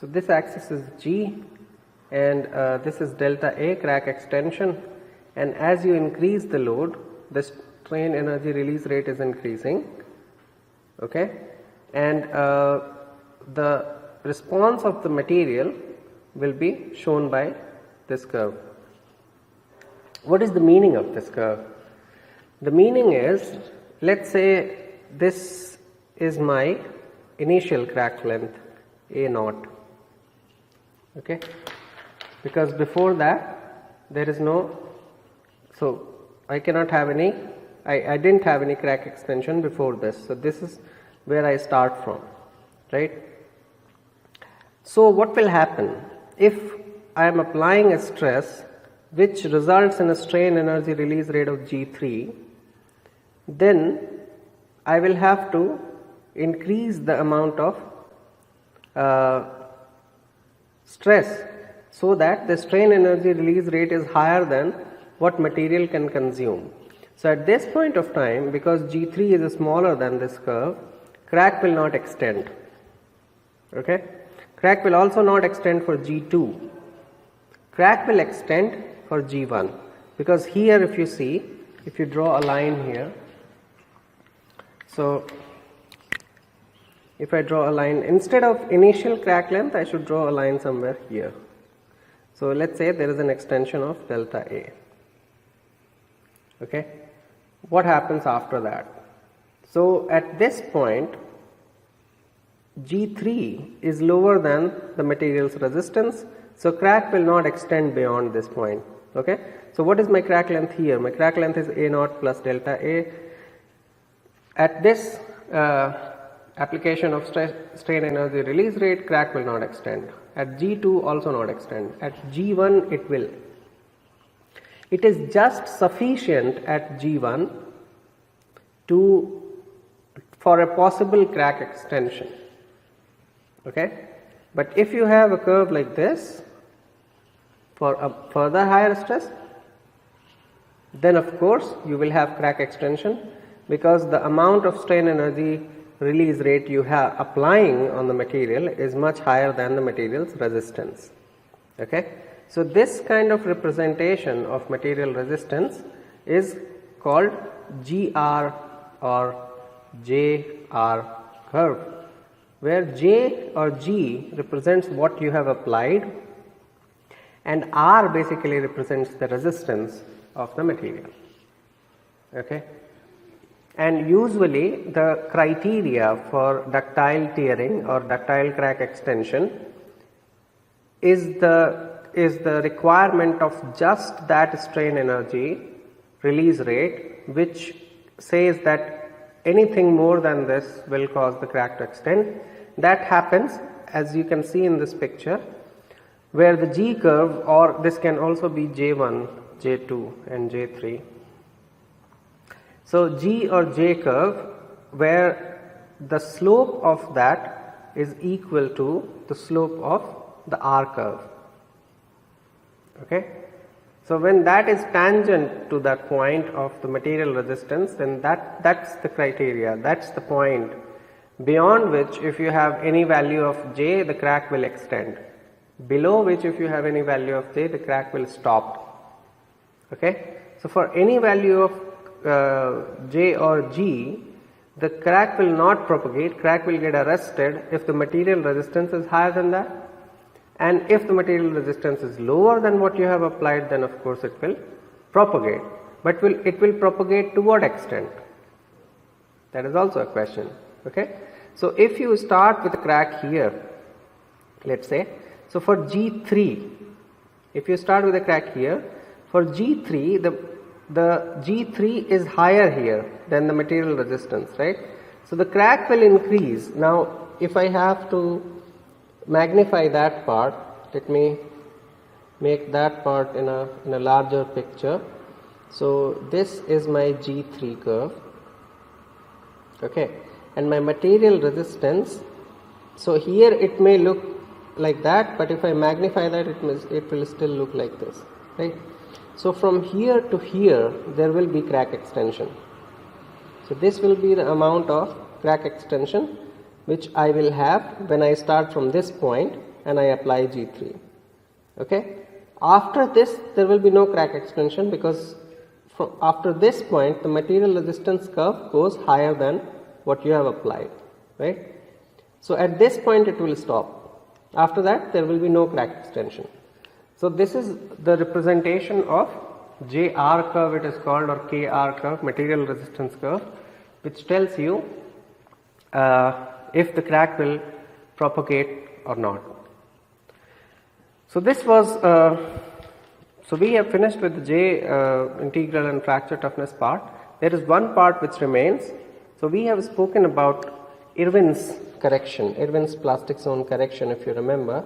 So this axis is G, and this is delta A, crack extension, and as you increase the load, the strain energy release rate is increasing, okay, and the response of the material will be shown by this curve. What is the meaning of this curve? The meaning is, let's say this is my initial crack length A naught, okay, because before that there is no, so I cannot have any, I didn't have any crack extension before this, so this is where I start from, right? So what will happen if I am applying a stress which results in a strain energy release rate of G3, then I will have to increase the amount of stress so that the strain energy release rate is higher than what material can consume. So at this point of time, because G3 is smaller than this curve, crack will not extend, okay. Crack will also not extend for G2. Crack will extend for G1, because here if you see, if you draw a line here, so if I draw a line, instead of initial crack length, I should draw a line somewhere here. So let's say there is an extension of delta A, okay. What happens after that? So at this point, G3 is lower than the material's resistance, so crack will not extend beyond this point, okay. So what is my crack length here? My crack length is A naught plus delta A. At this application of strain energy release rate, crack will not extend. At G2 also not extend. At G1 it will. It is just sufficient at G1 for a possible crack extension, okay. But if you have a curve like this for a further higher stress, then of course you will have crack extension, because the amount of strain energy release rate you have applying on the material is much higher than the material's resistance, okay. So this kind of representation of material resistance is called GR or JR curve, where J or G represents what you have applied and R basically represents the resistance of the material, okay. And usually the criteria for ductile tearing or ductile crack extension is the requirement of just that strain energy release rate, which says that anything more than this will cause the crack to extend. That happens, as you can see in this picture, where the G curve, or this can also be J1, J2 and J3. So G or J curve, where the slope of that is equal to the slope of the R curve, okay. So when that is tangent to that point of the material resistance, then that's the criteria, that's the point beyond which if you have any value of J, the crack will extend. Below which if you have any value of J, the crack will stop, okay. So for any value of J or G, the crack will not propagate, crack will get arrested if the material resistance is higher than that. And if the material resistance is lower than what you have applied, then of course it will propagate. But it will propagate to what extent? That is also a question, okay. So if you start with a crack here, let's say, so for G3, if you start with a crack here, for G3, the G3 is higher here than the material resistance, right? So the crack will increase. Now if I have to magnify that part, let me make that part in a larger picture. So this is my G3 curve, okay, and my material resistance. So here it may look like that, but if I magnify that, it will still look like this, right? So from here to here there will be crack extension. So this will be the amount of crack extension which I will have when I start from this point and I apply G3. Okay. After this there will be no crack extension, because after this point the material resistance curve goes higher than what you have applied, right. So at this point it will stop. After that there will be no crack extension. So this is the representation of JR curve, it is called, or KR curve, material resistance curve, which tells you if the crack will propagate or not. So this was so we have finished with the J integral and fracture toughness part. There is one part which remains. So we have spoken about Irwin's correction, Irwin's plastic zone correction, if you remember.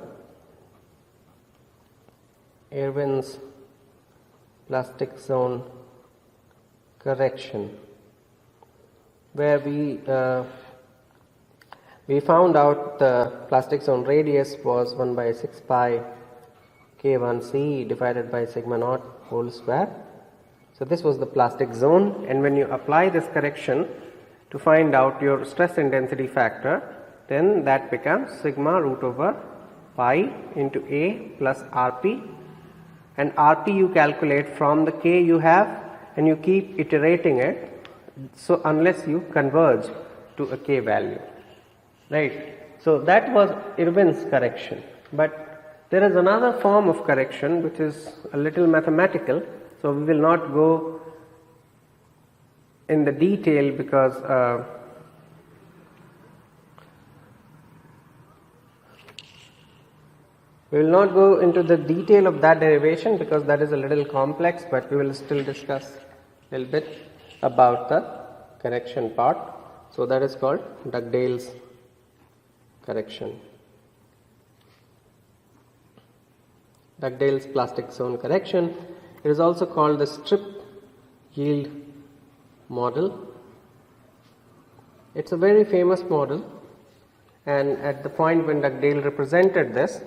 Irwin's plastic zone correction, where we found out the plastic zone radius was 1 by 6 pi K1C divided by sigma naught whole square. So this was the plastic zone, and when you apply this correction to find out your stress intensity factor, then that becomes sigma root over pi into A plus Rp, and Rp you calculate from the K you have and you keep iterating it, so unless you converge to a K value, right. So that was Irwin's correction, but there is another form of correction which is a little mathematical, so we will not go in the detail because we will not go into the detail of that derivation because that is a little complex, but we will still discuss a little bit about the correction part. So that is called Dugdale's correction. Dugdale's plastic zone correction. It is also called the strip yield model. It's a very famous model, and at the point when Dugdale represented this,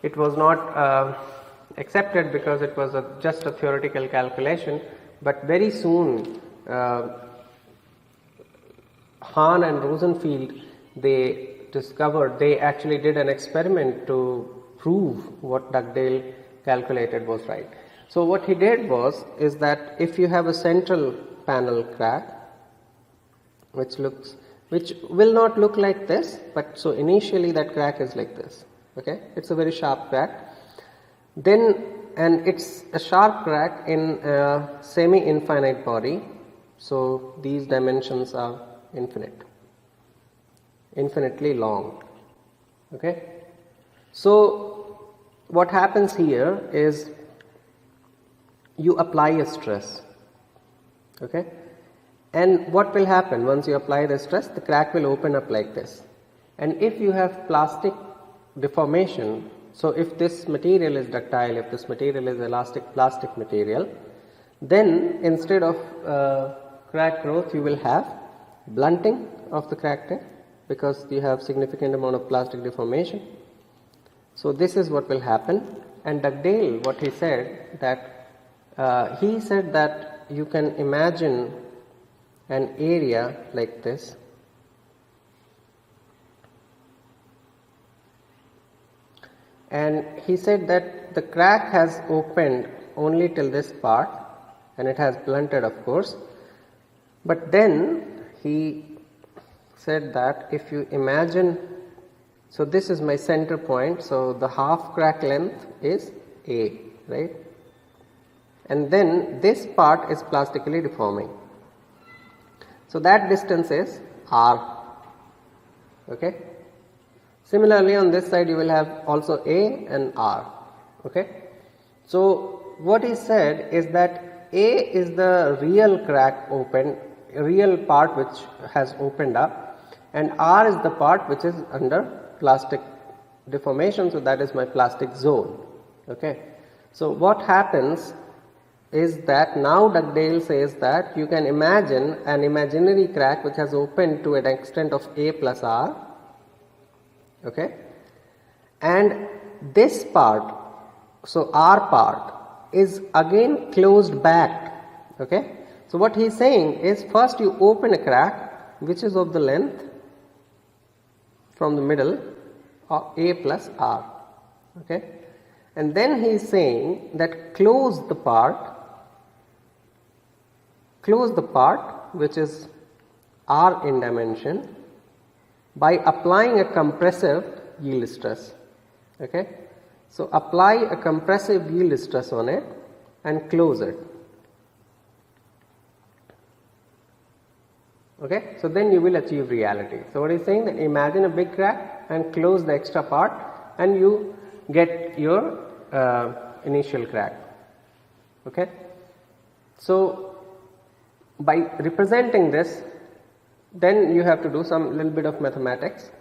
it was not accepted because it was just a theoretical calculation, but very soon Hahn and Rosenfield, they actually did an experiment to prove what Dugdale calculated was right. So what he did is that if you have a central panel crack which will not look like this, but so initially that crack is like this, okay, it's a very sharp crack, then, and it's a sharp crack in a semi-infinite body, so these dimensions are infinitely long, okay. So what happens here is you apply a stress, okay, and what will happen once you apply the stress? The crack will open up like this, and if you have plastic deformation, so if this material is ductile, if this material is elastic plastic material, then instead of crack growth you will have blunting of the crack tip because you have significant amount of plastic deformation. So this is what will happen. And Dugdale, what he said that you can imagine an area like this, and he said that the crack has opened only till this part and it has blunted, of course, but then he said that if you imagine, so this is my center point, so the half crack length is A, right, and then this part is plastically deforming, so that distance is R, okay. Similarly on this side you will have also A and R, okay. So what he said is that A is the real crack open, real part which has opened up, and R is the part which is under plastic deformation, so that is my plastic zone, okay. So what happens is that now Dugdale says that you can imagine an imaginary crack which has opened to an extent of A plus R, okay, and this part, so R part, is again closed back, okay. So what he is saying is first you open a crack which is of the length from the middle of A plus R, Okay, and then he is saying that close the part which is R in dimension by applying a compressive yield stress. Okay, so apply a compressive yield stress on it and close it. Okay, so then you will achieve reality. So what he's saying, that imagine a big crack and close the extra part and you get your initial crack. Okay, so by representing this, then you have to do some little bit of mathematics.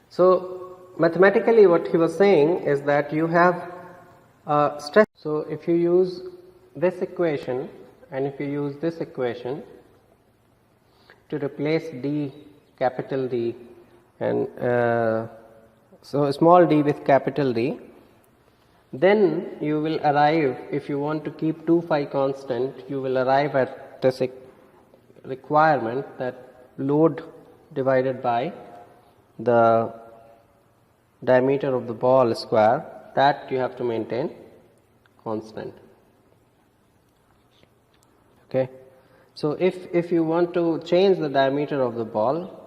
So mathematically what he was saying is that you have stress. So if you use this equation and if you use this equation to replace d, capital D, and so small d with capital D, then you will arrive, if you want to keep 2 phi constant, you will arrive at this requirement that load divided by the diameter of the ball square, that you have to maintain constant. Okay, so if you want to change the diameter of the ball,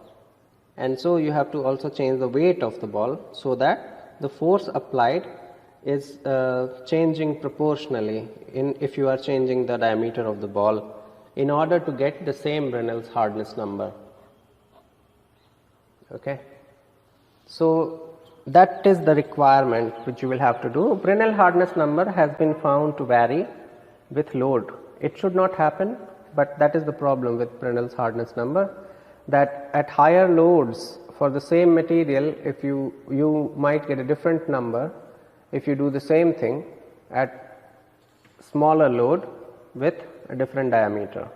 and so you have to also change the weight of the ball, so that the force applied is changing proportionally if you are changing the diameter of the ball, in order to get the same Reynolds hardness number. Okay, so that is the requirement which you will have to do. Reynolds hardness number has been found to vary with load. It should not happen, but that is the problem with Reynolds hardness number, that at higher loads for the same material, if you might get a different number if you do the same thing at smaller load with a different diameter.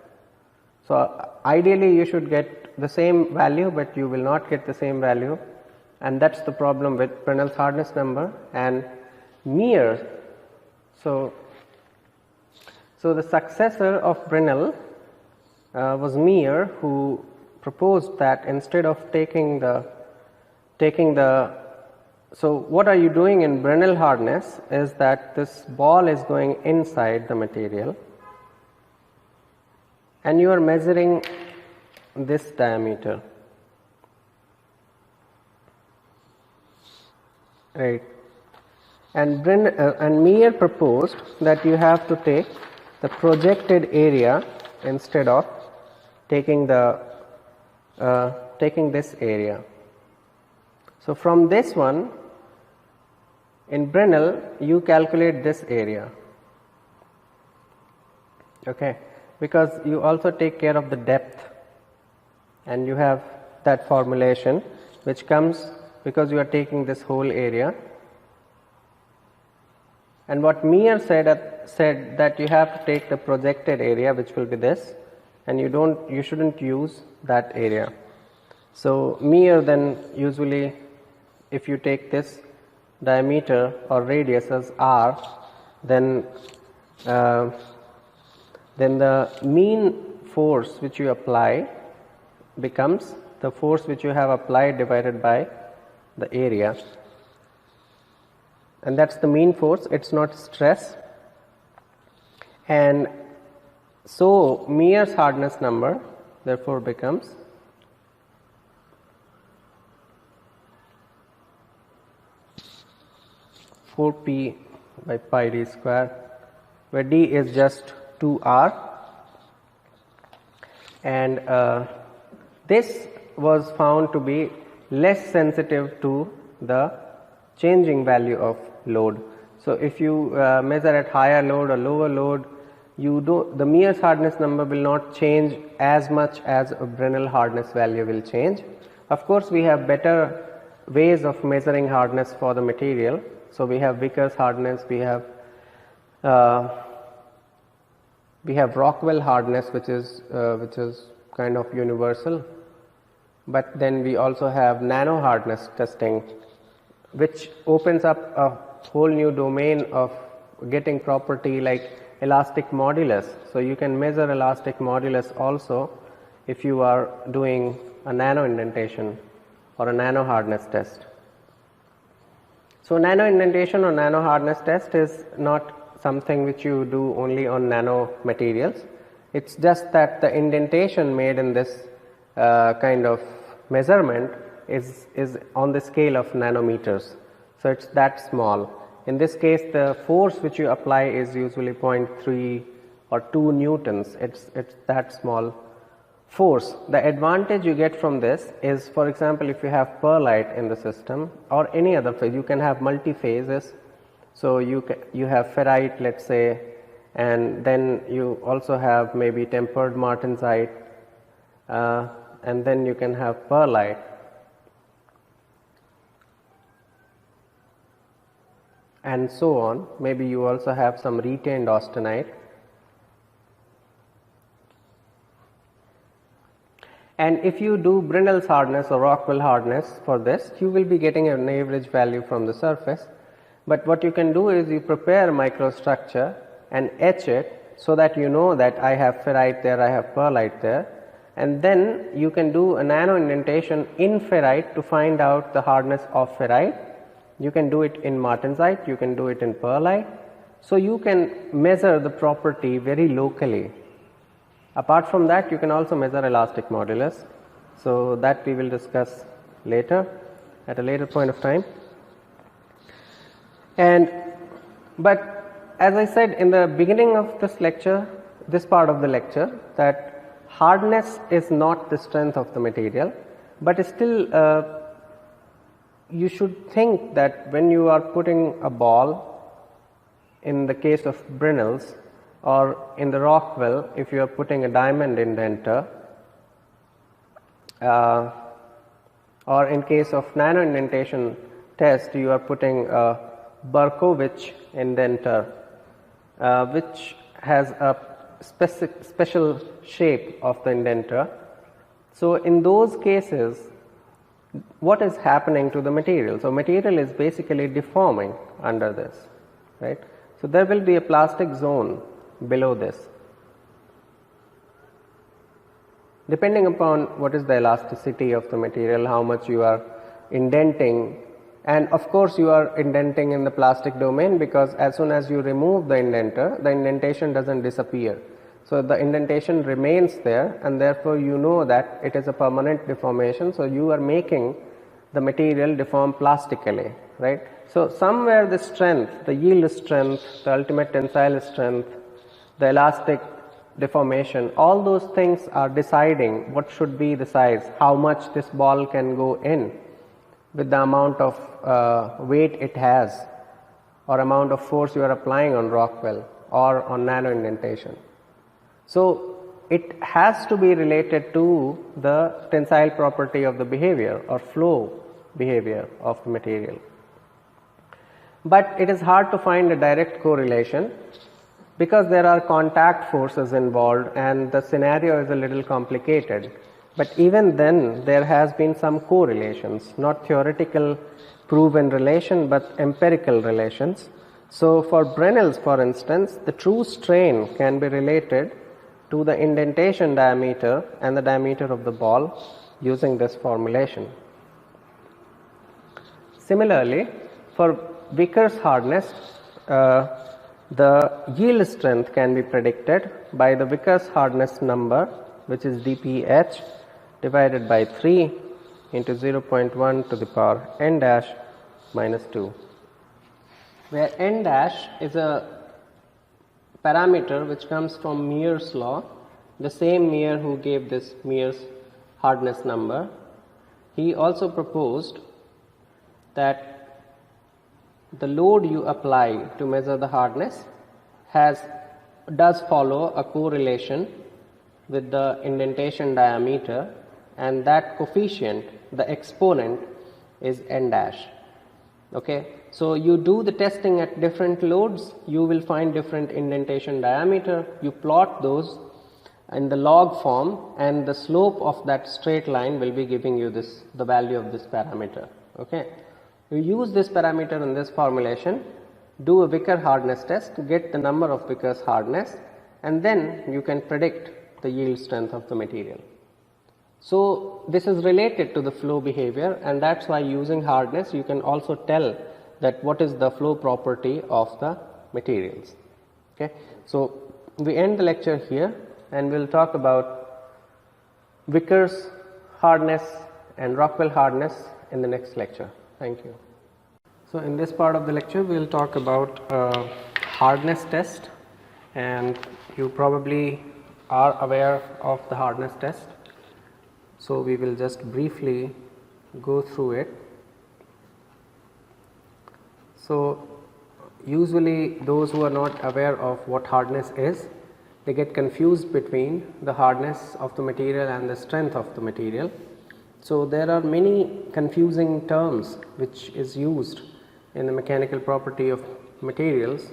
So ideally you should get the same value, but you will not get the same value, and that's the problem with Reynolds hardness number and Meyer. So the successor of Brinell was Meyer, who proposed that instead of taking the so what are you doing in Brinell hardness is that this ball is going inside the material and you are measuring this diameter, right? And Meyer proposed that you have to take the projected area instead of taking this area. So from this one, in Brinell, you calculate this area. Okay, because you also take care of the depth, and you have that formulation which comes because you are taking this whole area. And what Meyer said that you have to take the projected area, which will be this, and you shouldn't use that area. So Meyer then usually, if you take this diameter or radius as r, then the mean force which you apply becomes the force which you have applied divided by the area, and that's the mean force. It's not stress. And so Meyer's hardness number therefore becomes (4p by pi d square), where d is just 2r, and this was found to be less sensitive to the changing value of load. So if you measure at higher load or lower load, the Meyer's hardness number will not change as much as a Brinell hardness value will change. Of course, we have better ways of measuring hardness for the material. So we have Vickers hardness, we have Rockwell hardness, which is kind of universal. But then we also have nano hardness testing, which opens up a whole new domain of getting property like elastic modulus. So you can measure elastic modulus also if you are doing a nano indentation or a nano hardness test. So nano indentation or nano hardness test is not something which you do only on nano materials. It's just that the indentation made in this kind of measurement is on the scale of nanometers. So it's that small. In this case, the force which you apply is usually 0.3 or 2 newtons. It's that small force. The advantage you get from this is, for example, if you have perlite in the system or any other phase, you can have multi phases. So you have ferrite, let's say, and then you also have maybe tempered martensite, and then you can have perlite. And so on. Maybe you also have some retained austenite. And if you do Brinell's hardness or Rockwell hardness for this, you will be getting an average value from the surface. But what you can do is you prepare microstructure and etch it so that you know that I have ferrite there, I have perlite there, and then you can do a nano indentation in ferrite to find out the hardness of ferrite. You can do it in martensite, you can do it in perlite. So you can measure the property very locally. Apart from that, you can also measure elastic modulus. So that we will discuss later, at a later point of time. But as I said in the beginning of this lecture, this part of the lecture, that hardness is not the strength of the material, but still you should think that when you are putting a ball, in the case of Brinell's, or in the Rockwell, if you are putting a diamond indenter, or in case of nano indentation test, you are putting a Berkovich indenter, which has a special shape of the indenter. So in those cases, what is happening to the material? So material is basically deforming under this, right? So there will be a plastic zone below this. Depending upon what is the elasticity of the material, how much you are indenting, and of course you are indenting in the plastic domain, because as soon as you remove the indenter, the indentation doesn't disappear. So the indentation remains there, and therefore you know that it is a permanent deformation. So you are making the material deform plastically, right? So somewhere the strength, the yield strength, the ultimate tensile strength, the elastic deformation, all those things are deciding what should be the size, how much this ball can go in with the amount of weight it has, or amount of force you are applying on Rockwell or on nano indentation. So it has to be related to the tensile property of the behavior or flow behavior of the material. But it is hard to find a direct correlation because there are contact forces involved and the scenario is a little complicated. But even then there has been some correlations, not theoretical proven relation but empirical relations. So for Brinell's, for instance, the true strain can be related to the indentation diameter and the diameter of the ball using this formulation. Similarly, for Vickers hardness, the yield strength can be predicted by the Vickers hardness number, which is dph divided by 3 into 0.1 to the power n dash minus 2, where n dash is a parameter which comes from Meier's law, the same Meier who gave this Meier's hardness number. He also proposed that the load you apply to measure the hardness does follow a correlation with the indentation diameter, and that coefficient, the exponent, is n dash. Okay, so you do the testing at different loads, you will find different indentation diameter, you plot those in the log form, and the slope of that straight line will be giving you the value of this parameter. Okay, you use this parameter in this formulation, do a Vickers hardness test to get the number of Vickers hardness, and then you can predict the yield strength of the material. So this is related to the flow behavior, and that's why using hardness you can also tell that what is the flow property of the materials. Okay. So, we end the lecture here and we will talk about Vickers hardness and Rockwell hardness in the next lecture. Thank you. So, in this part of the lecture we will talk about hardness test, and you probably are aware of the hardness test. So, we will just briefly go through it. So, usually those who are not aware of what hardness is, they get confused between the hardness of the material and the strength of the material. So, there are many confusing terms which is used in the mechanical property of materials.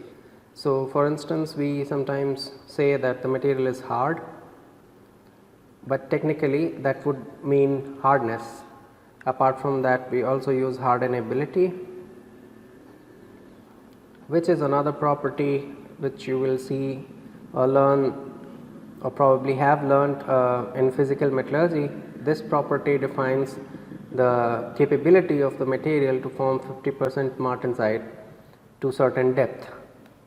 So, for instance, we sometimes say that the material is hard, but technically that would mean hardness. Apart from that, we also use hardenability, which is another property which you will see or learn or probably have learnt in physical metallurgy. This property defines the capability of the material to form 50% martensite to certain depth.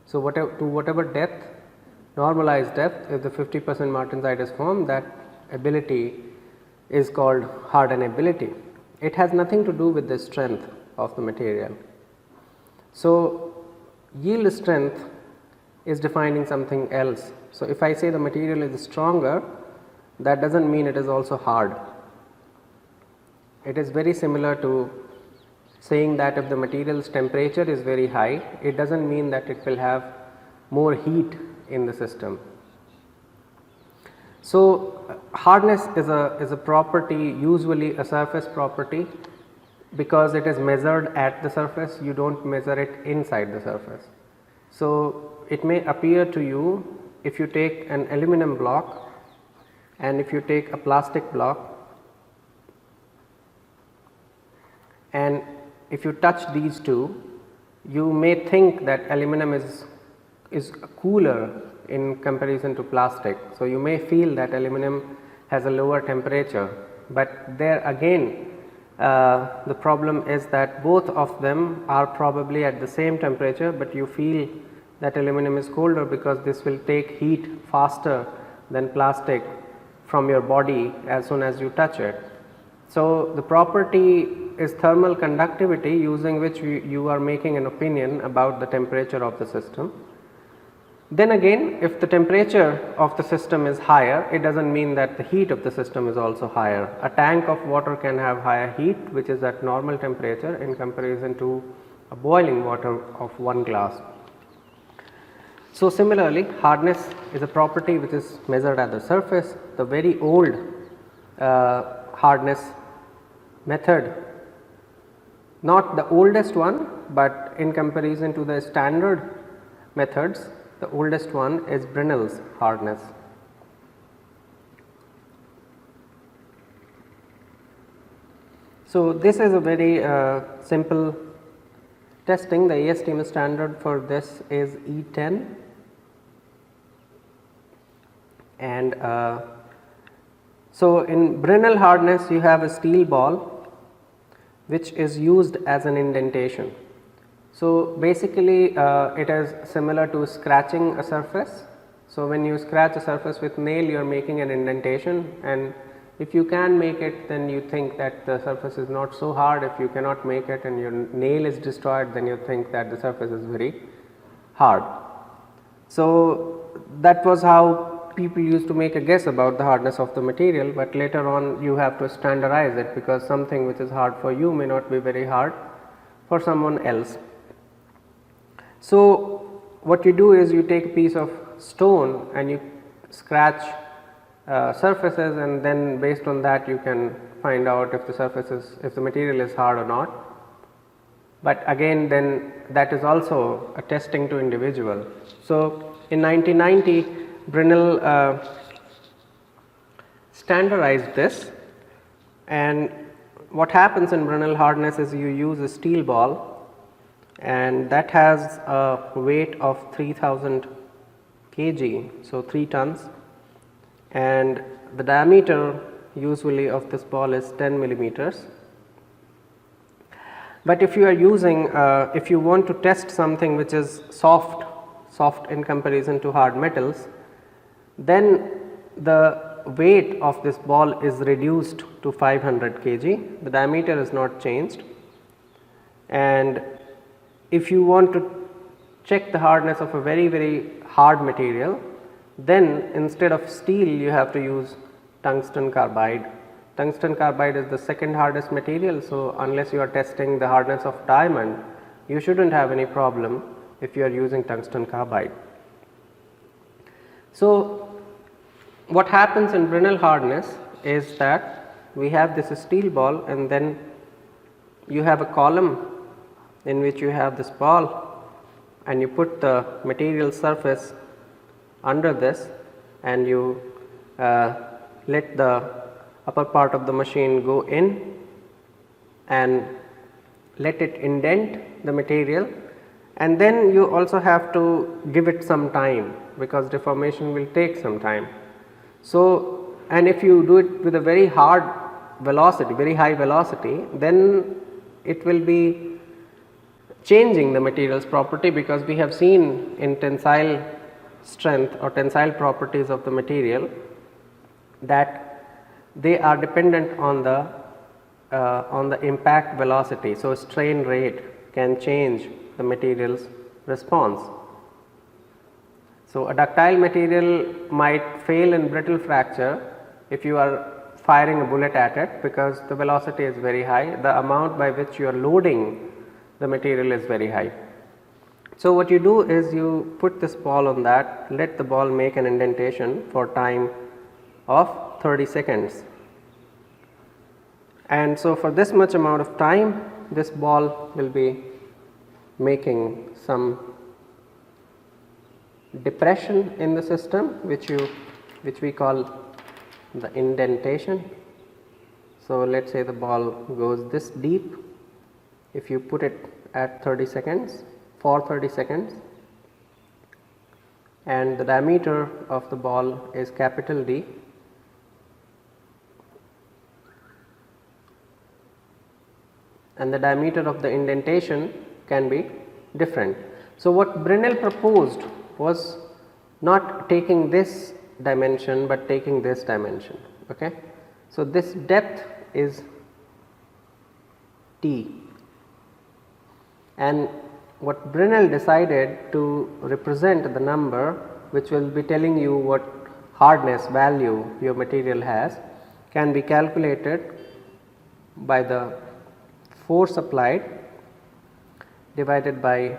So, whatever depth, normalized depth, if the 50% martensite is formed, that ability is called hardenability. It has nothing to do with the strength of the material. So, yield strength is defining something else. So, if I say the material is stronger, that does not mean it is also hard. It is very similar to saying that if the material's temperature is very high, it does not mean that it will have more heat in the system. So, hardness is a property, usually a surface property, because it is measured at the surface, you do not measure it inside the surface. So, it may appear to you, if you take an aluminum block and if you take a plastic block, and if you touch these two, you may think that aluminum is cooler in comparison to plastic. So, you may feel that aluminum has a lower temperature, but there again the problem is that both of them are probably at the same temperature, but you feel that aluminum is colder because this will take heat faster than plastic from your body as soon as you touch it. So, the property is thermal conductivity, using which you are making an opinion about the temperature of the system. Then again, if the temperature of the system is higher, it does not mean that the heat of the system is also higher. A tank of water can have higher heat, which is at normal temperature, in comparison to a boiling water of 1 glass. So, similarly, hardness is a property which is measured at the surface. The very old hardness method, not the oldest one, but in comparison to the standard methods, the oldest one is Brinell's hardness. So, this is a very simple testing. The ASTM standard for this is E10, and so in Brinell hardness you have a steel ball which is used as an indentation. So, basically it is similar to scratching a surface. So, when you scratch a surface with nail, you are making an indentation, and if you can make it, then you think that the surface is not so hard. If you cannot make it and your nail is destroyed, then you think that the surface is very hard. So, that was how people used to make a guess about the hardness of the material, but later on you have to standardize it, because something which is hard for you may not be very hard for someone else. So, what you do is you take a piece of stone and you scratch surfaces, and then based on that you can find out if the material is hard or not. But again, then that is also a testing to individual. So, in 1990 Brinell standardized this, and what happens in Brinell hardness is you use a steel ball, and that has a weight of 3000 kg, so 3 tons, and the diameter usually of this ball is 10 millimeters. But if you are using, if you want to test something which is soft in comparison to hard metals, then the weight of this ball is reduced to 500 kg, the diameter is not changed. And if you want to check the hardness of a very hard material, then instead of steel you have to use tungsten carbide. Tungsten carbide is the second hardest material, so unless you are testing the hardness of diamond, you shouldn't have any problem if you are using tungsten carbide. So what happens in Brinell hardness is that we have this steel ball, and then you have a column in which you have this ball, and you put the material surface under this, and you let the upper part of the machine go in and let it indent the material, and then you also have to give it some time because deformation will take some time. So, and if you do it with a very hard velocity, very high velocity, then it will be changing the material's property, because we have seen in tensile strength or tensile properties of the material that they are dependent on the impact velocity. So, strain rate can change the material's response. So, a ductile material might fail in brittle fracture if you are firing a bullet at it, because the velocity is very high, the amount by which you are loading the material is very high. So, what you do is you put this ball on that, let the ball make an indentation for time of 30 seconds. And so, for this much amount of time, this ball will be making some depression in the system, which we call the indentation. So, let us say the ball goes this deep. If you put it at 30 seconds, for 30 seconds, and the diameter of the ball is capital D, and the diameter of the indentation can be different. So, what Brinell proposed was not taking this dimension, but taking this dimension. Okay. So, this depth is T, and what Brinell decided to represent the number which will be telling you what hardness value your material has can be calculated by the force applied divided by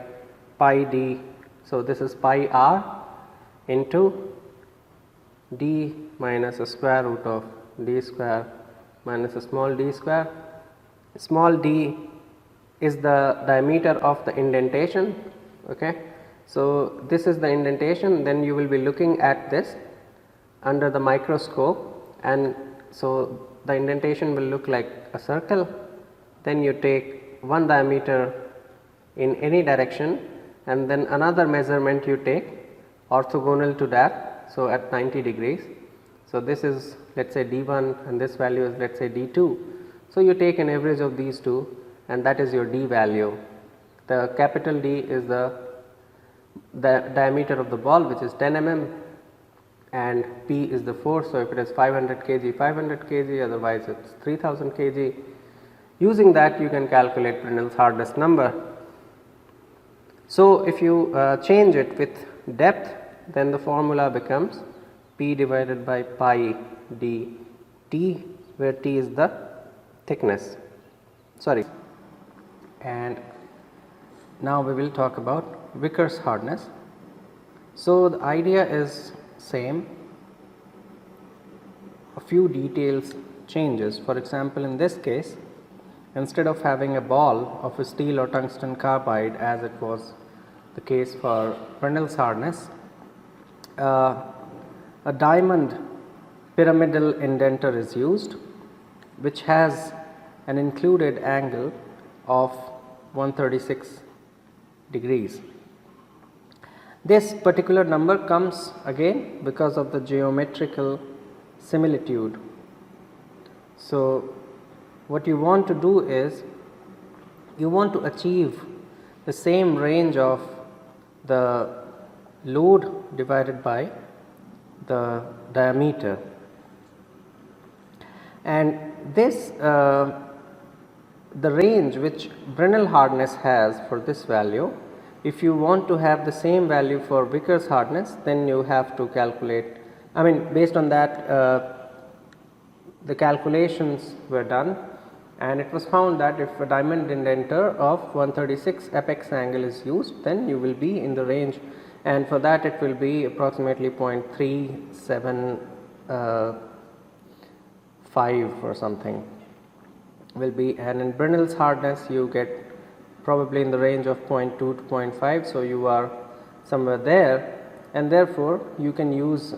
pi d. So, this is pi r into d minus a square root of d square minus a small d square. Small d is the diameter of the indentation. Okay. So, this is the indentation, then you will be looking at this under the microscope, and so the indentation will look like a circle. Then you take one diameter in any direction, and then another measurement you take orthogonal to that, so at 90 degrees. So, this is let us say D1 and this value is let us say D2. So, you take an average of these two, and that is your D value. The capital D is the diameter of the ball, which is 10 mm, and P is the force. So, if it is 500 kg, 500 kg, otherwise it is 3000 kg. Using that you can calculate Brinell's hardness number. So, if you change it with depth, then the formula becomes P divided by pi d T, where T is the thickness. And now we will talk about Vickers hardness. So, the idea is same, a few details changes. For example, in this case, instead of having a ball of a steel or tungsten carbide as it was the case for Brinell's hardness, a diamond pyramidal indenter is used, which has an included angle of 136 degrees. This particular number comes again because of the geometrical similitude. So, what you want to do is you want to achieve the same range of the load divided by the diameter, and this the range which Brinell hardness has for this value, if you want to have the same value for Vickers hardness, then you have to calculate, I mean based on that the calculations were done, and it was found that if a diamond indenter of 136 apex angle is used, then you will be in the range, and for that it will be approximately 0.375 or something will be, and in Brinell's hardness you get probably in the range of 0.2 to 0.5, so you are somewhere there, and therefore you can use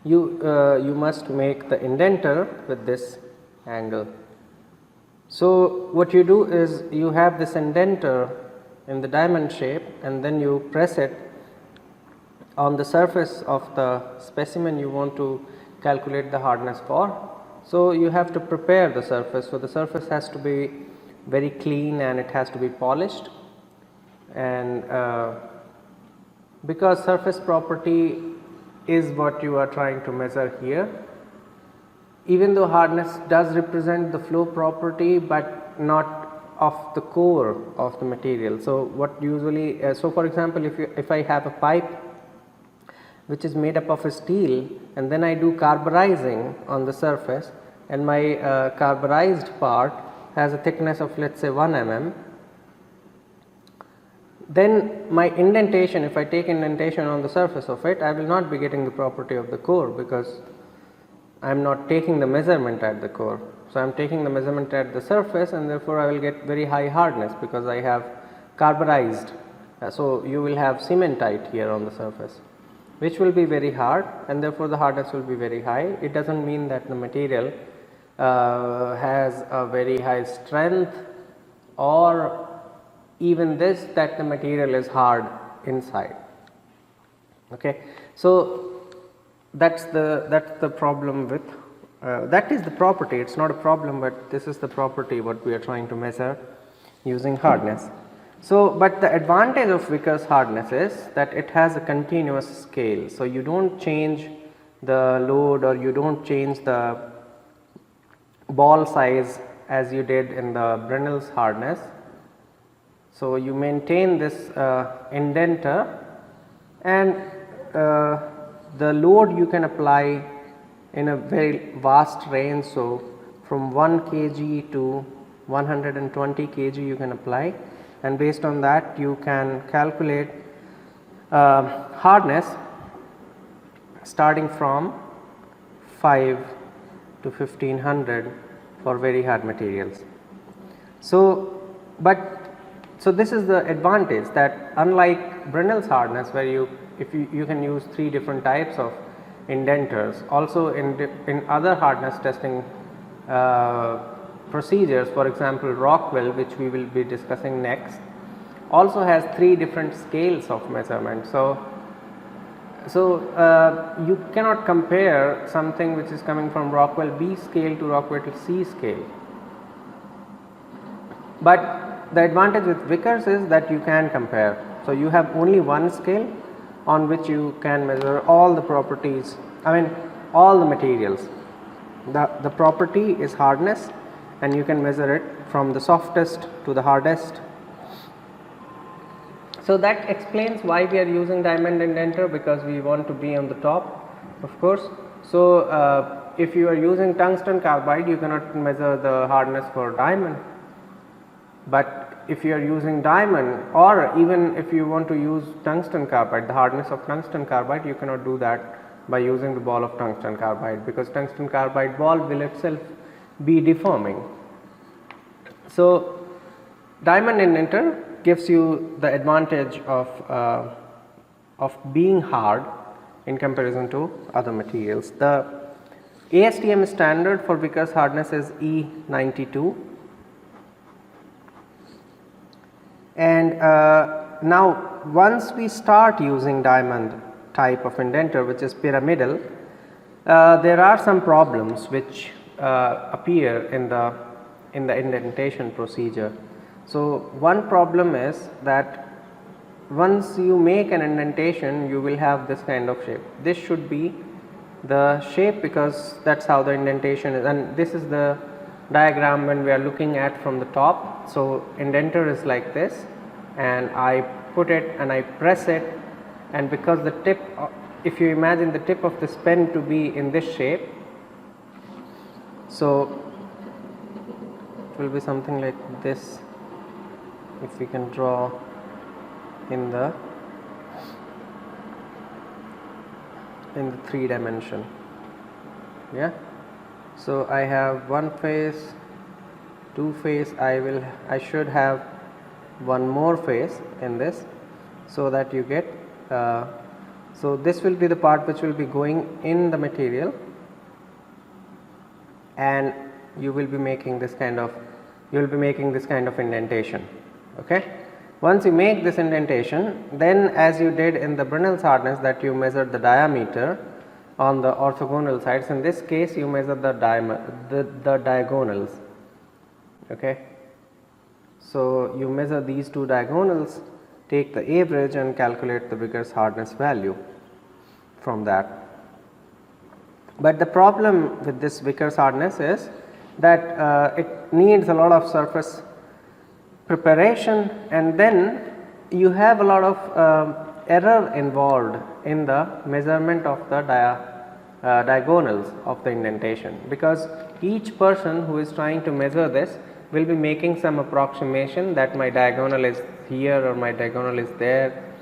you must make the indenter with this angle. So what you do is you have this indenter in the diamond shape, and then you press it on the surface of the specimen you want to calculate the hardness for. So you have to prepare the surface, so the surface has to be very clean and it has to be polished, and because surface property is what you are trying to measure here, even though hardness does represent the flow property but not of the core of the material. So what usually so for example, if I have a pipe which is made up of a steel, and then I do carburizing on the surface, and my carburized part has a thickness of, let us say, 1 mm, then my indentation, if I take indentation on the surface of it, I will not be getting the property of the core, because I am not taking the measurement at the core. So I am taking the measurement at the surface, and therefore I will get very high hardness because I have carburized. So you will have cementite here on the surface, which will be very hard, and therefore the hardness will be very high. It does not mean that the material has a very high strength, or even this, that the material is hard inside. Okay. So that's the problem with that is the property. It's not a problem, but this is the property what we are trying to measure using hardness. So but the advantage of Vickers hardness is that it has a continuous scale. So you don't change the load, or you don't change the ball size as you did in the Brinell's hardness. So you maintain this indenter, and the load you can apply in a very vast range. So from 1 kg to 120 kg you can apply, and based on that you can calculate hardness starting from 5 to 1500 for very hard materials. So so this is the advantage, that unlike Brinell's hardness, where you can use 3 different types of indenters, also in other hardness testing procedures, for example Rockwell, which we will be discussing next, also has 3 different scales of measurement. So you cannot compare something which is coming from Rockwell B scale to Rockwell C scale. But the advantage with Vickers is that you can compare. So you have only one scale on which you can measure all the properties, I mean all the materials. The property is hardness, and you can measure it from the softest to the hardest. So that explains why we are using diamond indenter, because we want to be on the top, of course. So if you are using tungsten carbide, you cannot measure the hardness for diamond, but if you are using diamond, or even if you want to use tungsten carbide, the hardness of tungsten carbide, you cannot do that by using the ball of tungsten carbide, because tungsten carbide ball will itself be deforming. So diamond indenter gives you the advantage of being hard in comparison to other materials. The ASTM standard for Vickers hardness is E92, and now once we start using diamond type of indenter, which is pyramidal, there are some problems which appear in the in the indentation procedure. So one problem is that once you make an indentation, you will have this kind of shape. This should be the shape because that's how the indentation is, and this is the diagram when we are looking at from the top. So indenter is like this, and I put it and I press it, and because the tip, if you imagine the tip of this pen to be in this shape, so it will be something like this. If we can draw in the 3 dimension, yeah. So I have one face, two face, I should have one more face in this, so that you get so this will be the part which will be going in the material, and you will be making this kind of indentation. Okay. Once you make this indentation, then as you did in the Brinell's hardness, that you measured the diameter on the orthogonal sides. In this case, you measure the diagonals. Okay. So you measure these two diagonals, take the average and calculate the Vickers hardness value from that. But the problem with this Vickers hardness is that it needs a lot of surface preparation, and then you have a lot of error involved in the measurement of the diagonals of the indentation, because each person who is trying to measure this will be making some approximation that my diagonal is here or my diagonal is there,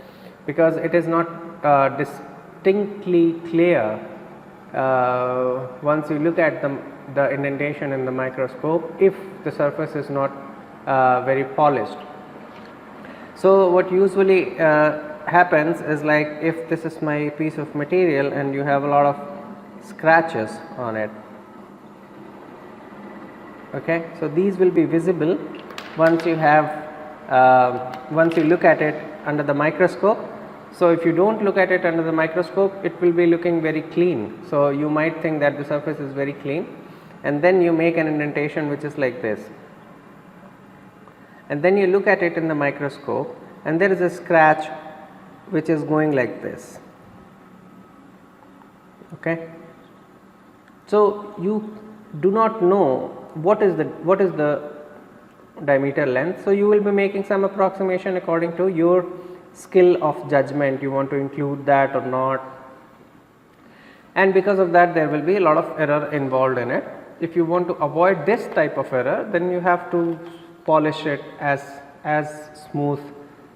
because it is not distinctly clear once you look at the indentation in the microscope if the surface is not very polished. So what usually happens is, like, if this is my piece of material and you have a lot of scratches on it, okay, so these will be visible once you have once you look at it under the microscope. So if you don't look at it under the microscope, it will be looking very clean. So you might think that the surface is very clean, and then you make an indentation which is like this, and then you look at it in the microscope and there is a scratch which is going like this. Okay. So you do not know what is the diameter length, so you will be making some approximation according to your skill of judgment, you want to include that or not, and because of that there will be a lot of error involved in it. If you want to avoid this type of error, then you have to polish it as smooth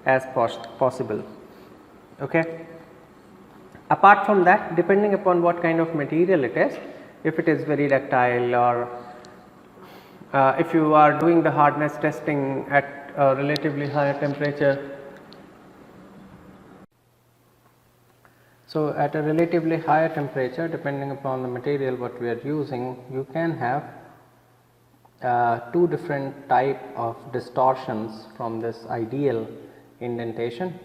as possible. Okay. Apart from that, depending upon what kind of material it is, if it is very ductile, or if you are doing the hardness testing at a relatively higher temperature, so at a relatively higher temperature, depending upon the material what we are using, you can have two different type of distortions from this ideal indentation.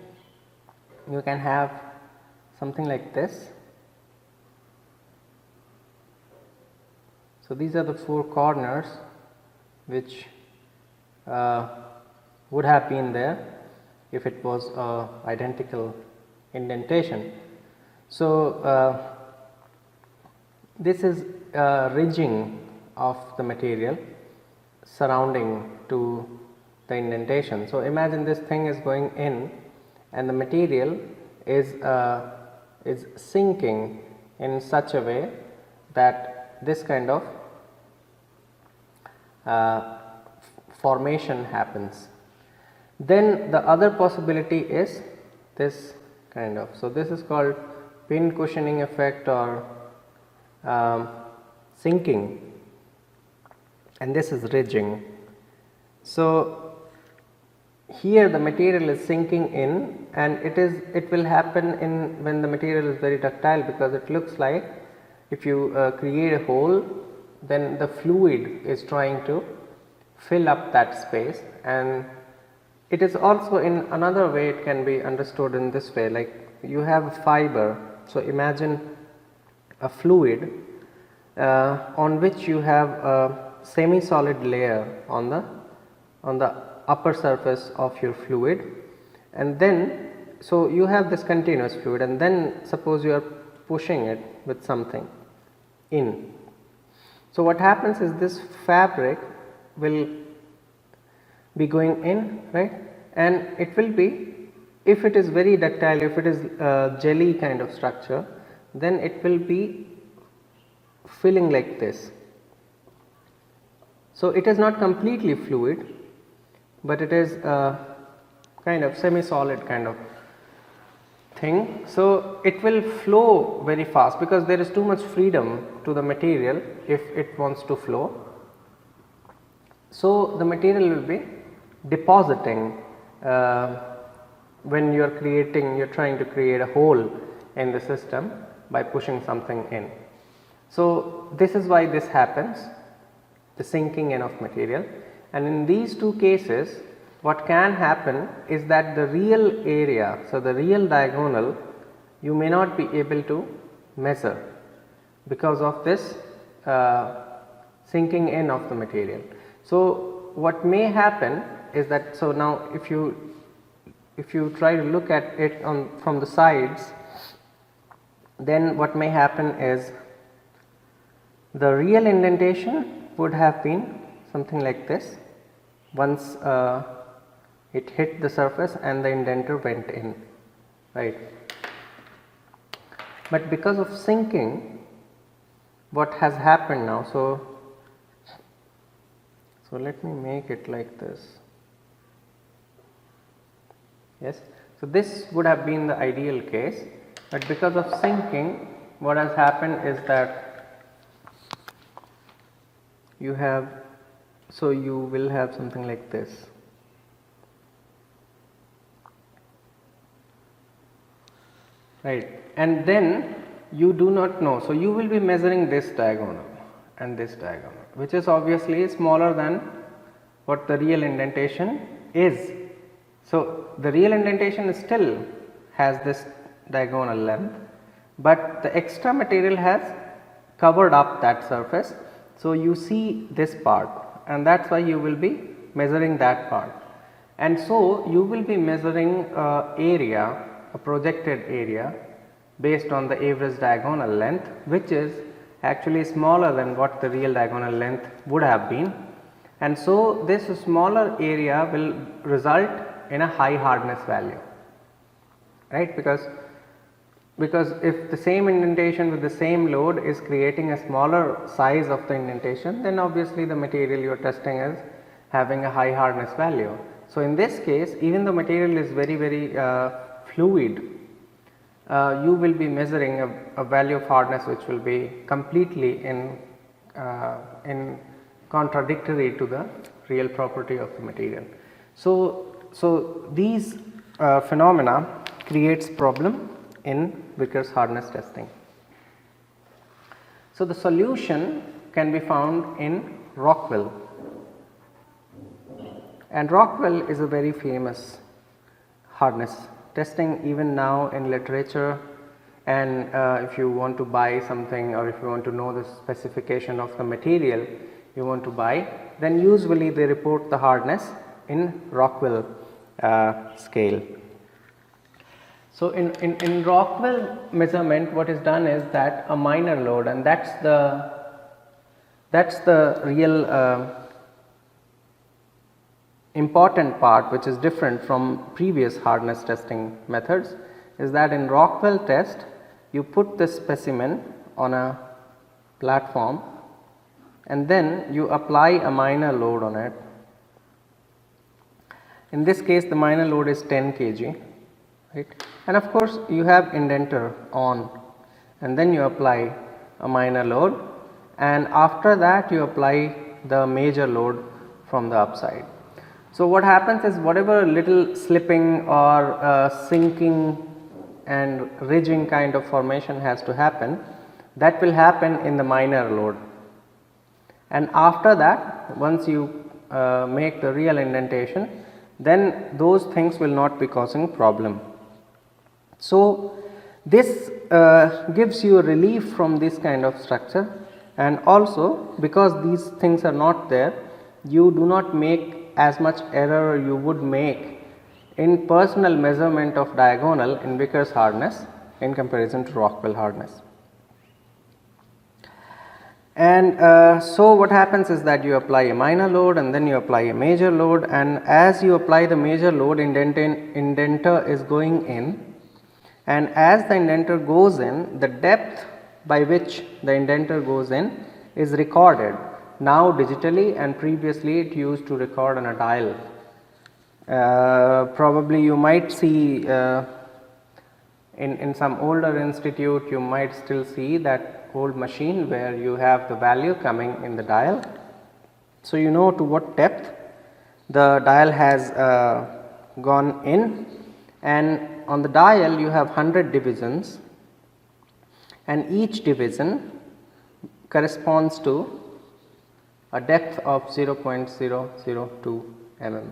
You can have something like this. So these are the four corners which would have been there if it was identical indentation. So this is ridging of the material surrounding to the indentation. So imagine this thing is going in and the material is sinking in such a way that this kind of formation happens. Then the other possibility is this kind of, so this is called pin cushioning effect or sinking, and this is ridging. So here the material is sinking in, and it will happen in when the material is very ductile, because it looks like if you create a hole, then the fluid is trying to fill up that space. And it is also, in another way it can be understood in this way, like you have a fiber. So imagine a fluid on which you have a semi-solid layer on the upper surface of your fluid, and then so you have this continuous fluid, and then suppose you are pushing it with something in. So what happens is this fabric will be going in, right, and it will be, if it is very ductile, if it is jelly kind of structure, then it will be filling like this. So it is not completely fluid, but it is kind of semi-solid kind of thing. So it will flow very fast because there is too much freedom to the material if it wants to flow. So the material will be depositing when you are trying to create a hole in the system by pushing something in. So this is why this happens, the sinking in of material. And in these two cases, what can happen is that the real area, so the real diagonal, you may not be able to measure because of this sinking in of the material. So what may happen is that, so now if you try to look at it from the sides, then what may happen is the real indentation would have been something like this once it hit the surface and the indenter went in, right. But because of sinking, what has happened now, so let me make it like this. Yes, so this would have been the ideal case, but because of sinking, what has happened is that you will have something like this. Right, and then you do not know, so you will be measuring this diagonal and this diagonal, which is obviously smaller than what the real indentation is. So the real indentation still has this diagonal length, but the extra material has covered up that surface. So you see this part, and that is why you will be measuring that part, and so you will be measuring area, a projected area based on the average diagonal length, which is actually smaller than what the real diagonal length would have been. And so this smaller area will result in a high hardness value, right, because if the same indentation with the same load is creating a smaller size of the indentation, then obviously the material you are testing is having a high hardness value. So in this case, even the material is very fluid, you will be measuring a value of hardness which will be completely in contradictory to the real property of the material. So these phenomena creates problem in Vickers hardness testing. So the solution can be found in Rockwell, and Rockwell is a very famous hardness testing even now in literature, and if you want to buy something or if you want to know the specification of the material you want to buy, then usually they report the hardness in Rockwell scale. So in Rockwell measurement, what is done is that a minor load, and that's the real important part which is different from previous hardness testing methods, is that in Rockwell test you put the specimen on a platform and then you apply a minor load on it. In this case the minor load is 10 kg, right, and of course you have indenter on, and then you apply a minor load, and after that you apply the major load from the upside. So what happens is whatever little slipping or sinking and ridging kind of formation has to happen, that will happen in the minor load, and after that once you make the real indentation, then those things will not be causing problem. So this gives you a relief from this kind of structure, and also because these things are not there, you do not make as much error you would make in personal measurement of diagonal in Vickers hardness in comparison to Rockwell hardness. And so what happens is that you apply a minor load and then you apply a major load, and as you apply the major load, indenter is going in, and as the indenter goes in, the depth by which the indenter goes in is recorded now digitally, and previously it used to record on a dial. Probably you might see in some older institute, you might still see that old machine where you have the value coming in the dial. So you know to what depth the dial has gone in, and on the dial you have 100 divisions, and each division corresponds to a depth of 0.002 mm.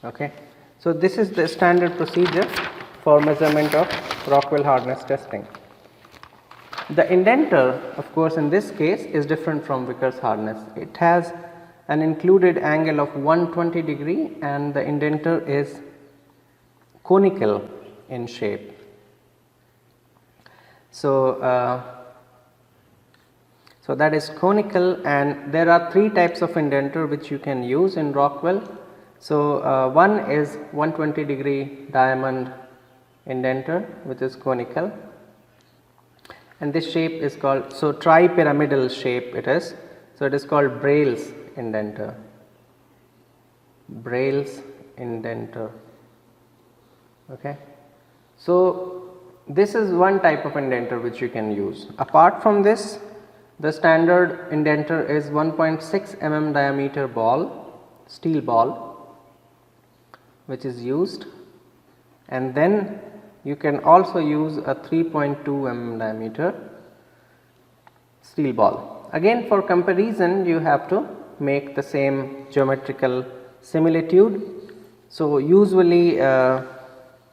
Okay. So this is the standard procedure for measurement of Rockwell hardness testing. The indenter, of course, in this case is different from Vickers hardness. It has an included angle of 120 degree, and the indenter is conical in shape. So that is conical, and there are three types of indenter which you can use in Rockwell. So one is 120 degree diamond indenter, which is conical, and this shape is called, so tri-pyramidal shape it is, so it is called Braille's indenter. Braille's indenter. Okay. So this is one type of indenter which you can use. Apart from this, the standard indenter is 1.6 mm diameter ball, steel ball, which is used, and then you can also use a 3.2 mm diameter steel ball. Again, for comparison you have to make the same geometrical similitude. So usually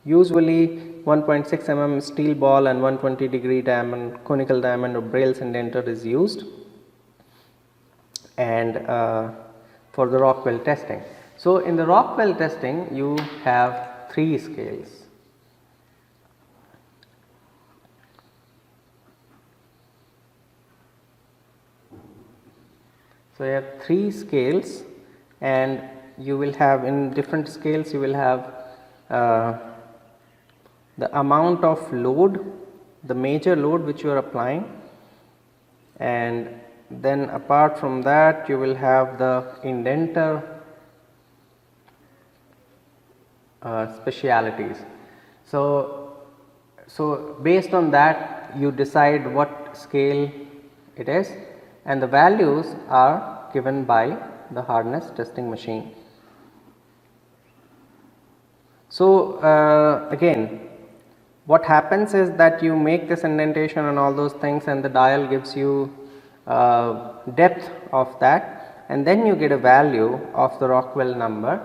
1.6 mm steel ball and 120 degree diamond, conical diamond or Braille's indenter is used, and for the Rockwell testing. So in the Rockwell testing you have three scales. So you have three scales, and you will have, in different scales you will have the amount of load, the major load which you are applying, and then apart from that you will have the indenter specialities. So based on that you decide what scale it is, and the values are given by the hardness testing machine. So again, what happens is that you make this indentation and all those things, and the dial gives you depth of that, and then you get a value of the Rockwell number.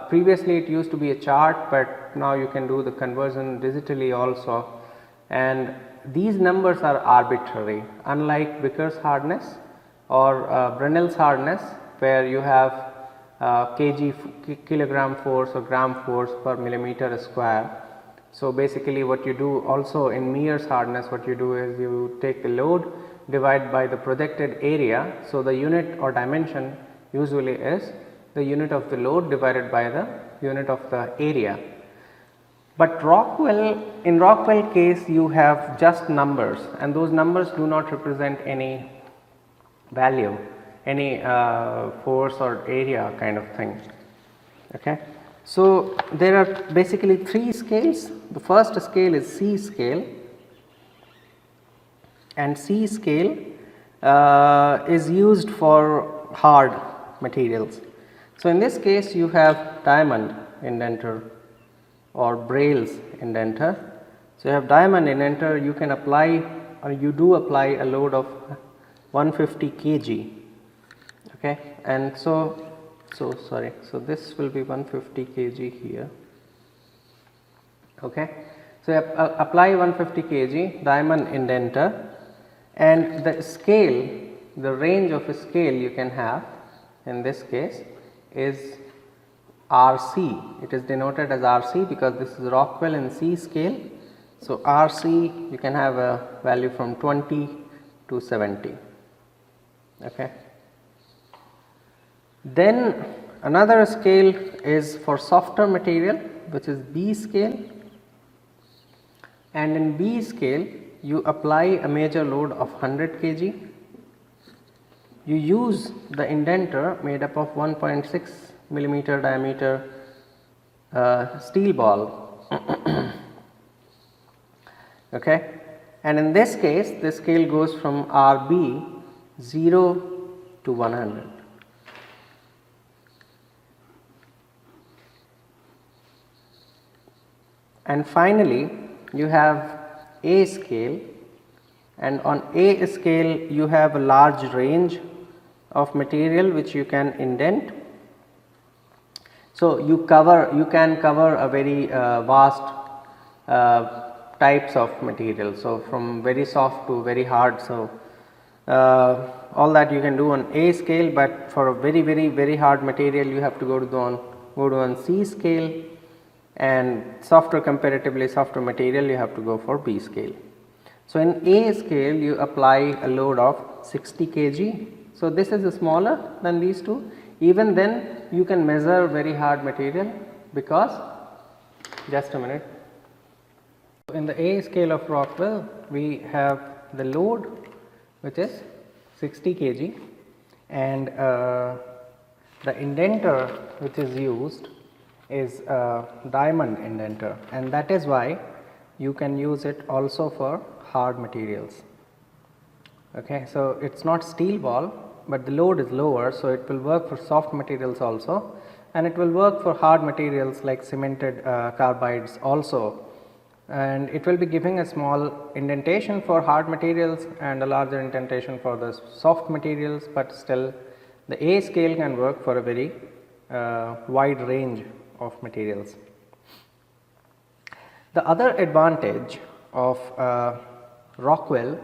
Previously it used to be a chart, but now you can do the conversion digitally also, and these numbers are arbitrary, unlike Vickers hardness or Brunel's hardness, where you have kilogram force or gram force per millimeter square. So basically what you do also in Mears hardness, what you do is you take the load, divide by the projected area. So the unit or dimension usually is the unit of the load divided by the unit of the area. But in Rockwell case you have just numbers, and those numbers do not represent any value, any force or area kind of thing. Okay. So there are basically three scales. The first scale is C scale, and C scale is used for hard materials. So in this case you have diamond indenter or Braille's indenter. So you have diamond indenter, you can apply, or you do apply a load of 150 kg. Okay, and so this will be 150 kg here. Okay, so you apply 150 kg diamond indenter, and the scale, the range of a scale you can have in this case is RC. It is denoted as RC because this is Rockwell in C scale. So, RC you can have a value from 20 to 70. Okay. Then another scale is for softer material, which is B scale, and in B scale you apply a major load of 100 kg. You use the indenter made up of 1.6 millimeter diameter steel ball. Okay. And in this case the scale goes from RB 0 to 100. And finally you have A scale, and on A scale you have a large range of material which you can indent. So, you can cover a very vast types of material. So, from very soft to very hard. So, all that you can do on A scale, but for a very hard material you have to go to on C scale, and comparatively softer material you have to go for B scale. So, in A scale you apply a load of 60 kg. So, this is smaller than these two. Even then you can measure very hard material because, just a minute, in the A scale of Rockwell we have the load which is 60 kg, and the indenter which is used is a diamond indenter, and that is why you can use it also for hard materials. Okay. So, it is not steel ball, but the load is lower. So, it will work for soft materials also, and it will work for hard materials like cemented carbides also, and it will be giving a small indentation for hard materials and a larger indentation for the soft materials, but still the A scale can work for a very wide range of materials. The other advantage of Rockwell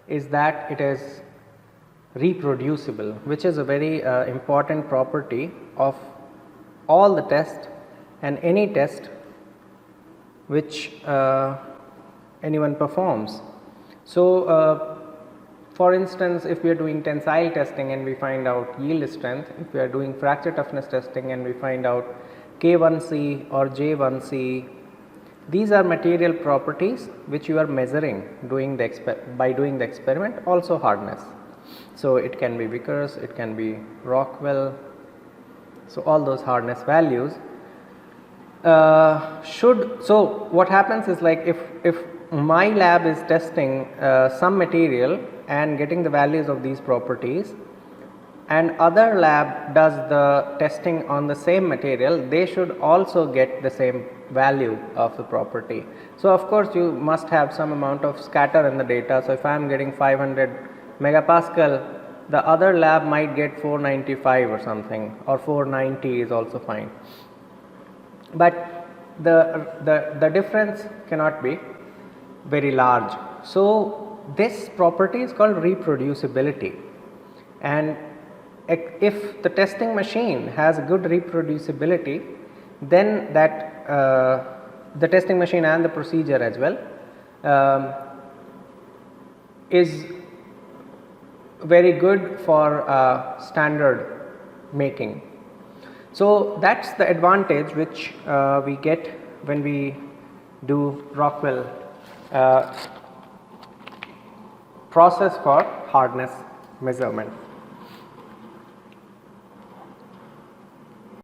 is that it is reproducible, which is a very important property of all the tests and any test which anyone performs. So, for instance, if we are doing tensile testing and we find out yield strength, if we are doing fracture toughness testing and we find out K1C or J1C, these are material properties which you are measuring by doing the experiment, also hardness. So, it can be Vickers, it can be Rockwell. So, all those hardness values so what happens is, like, if my lab is testing some material and getting the values of these properties, and other lab does the testing on the same material, they should also get the same value of the property. So, of course, you must have some amount of scatter in the data. So, if I am getting 500 megapascal, the other lab might get 495 or something, or 490 is also fine. But the difference cannot be very large. So, this property is called reproducibility, and if the testing machine has good reproducibility, then that the testing machine and the procedure as well is very good for standard making. So, that is the advantage which we get when we do Rockwell process for hardness measurement.